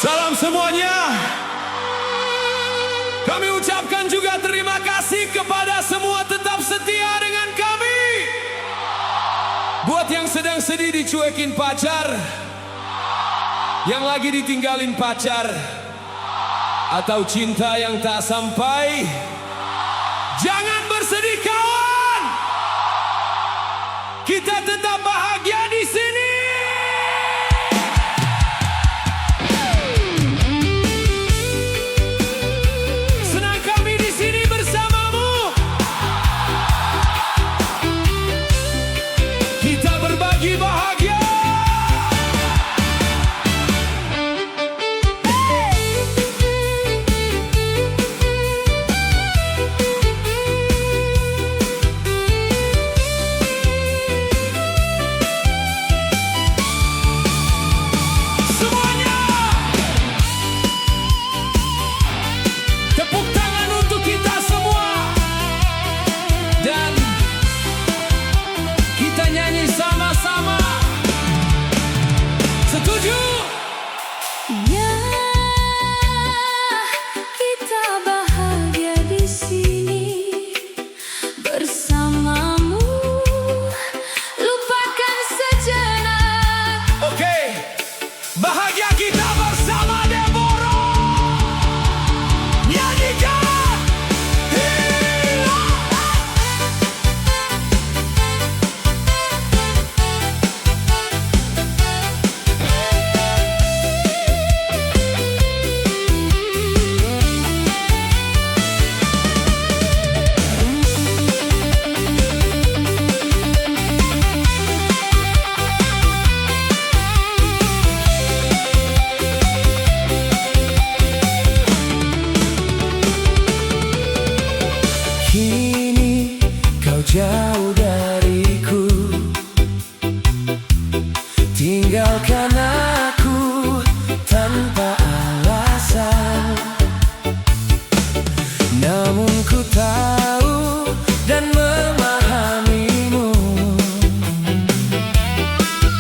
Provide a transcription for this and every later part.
Salam semuanya. Kami ucapkan juga terima kasih kepada semua tetap setia dengan kami. Buat yang sedang sedih dicuekin pacar, yang lagi ditinggalin pacar, atau cinta yang tak sampai, jangan bersedih kawan. Kita tetap bahagia di sini. Bahagia kita bersama Deborah. Nyanyikan. Kini kau jauh dariku, tinggalkan aku tanpa alasan. Namun ku tahu dan memahamimu,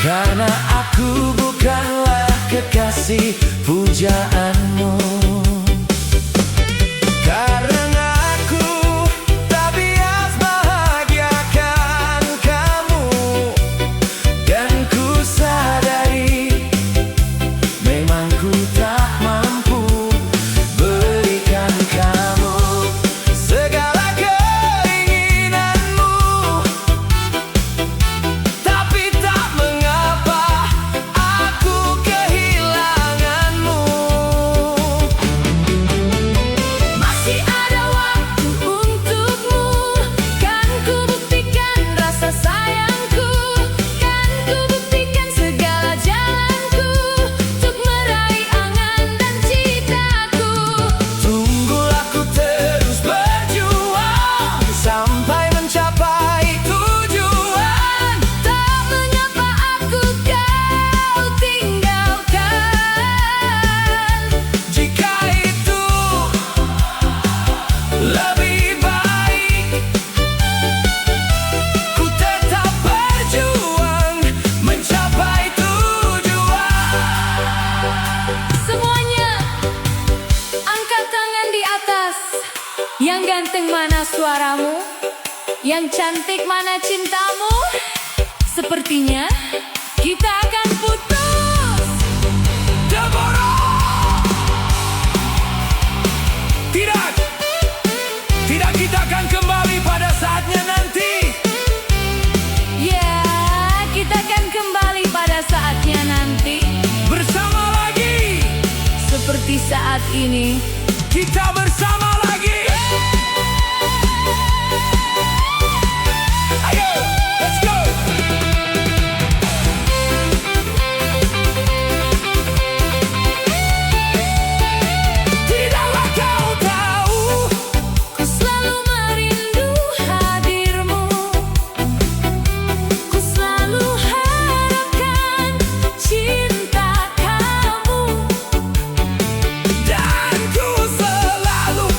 karena aku bukanlah kekasih pujaanmu. Yang ganteng mana suaramu? Yang cantik mana cintamu? Sepertinya kita akan putus. Deborah! Tidak, tidak, kita akan kembali pada saatnya nanti. Ya, kita akan kembali pada saatnya nanti. Bersama lagi. Seperti saat ini. Kita bersama lagi. Ayo, let's go. Tidaklah kau tahu, ku selalu merindu hadirmu. Ku selalu harapkan cinta kamu. dan ku selalu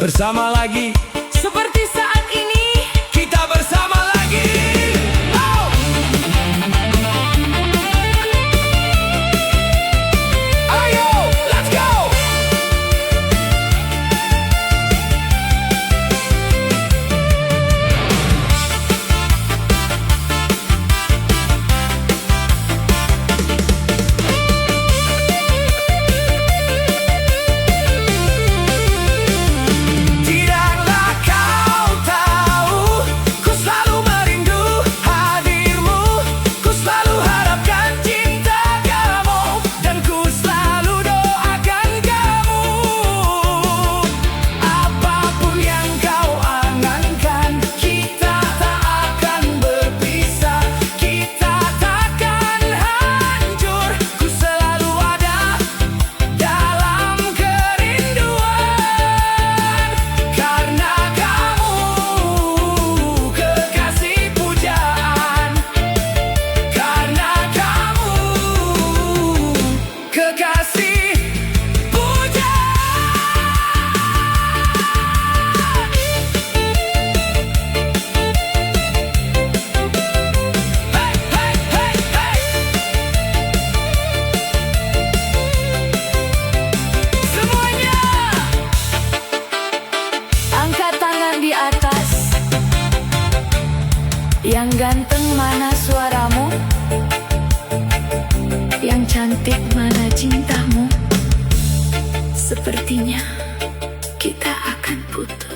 bersama lagi. Seperti saat ini. Kita bersama lagi. Oh! Ayo, let's go. Tidaklah kau tahu, ku selalu merindu hadirmu. Ku selalu harapkan cinta kamu, dan ku selalu doakan kamu. Apapun yang kau angankan, kita tak akan berpisah. Kita takkan hancur. Ku selalu ada dalam kerinduan, karena kamu kekasih pujaan. Karena kamu kekasih pujaan. Hey, hey, hey, hey. Semuanya Angkat tangan di atas. Yang ganteng mana suaramu? Yang cantik mana cintamu? Sepertinya kita akan putus.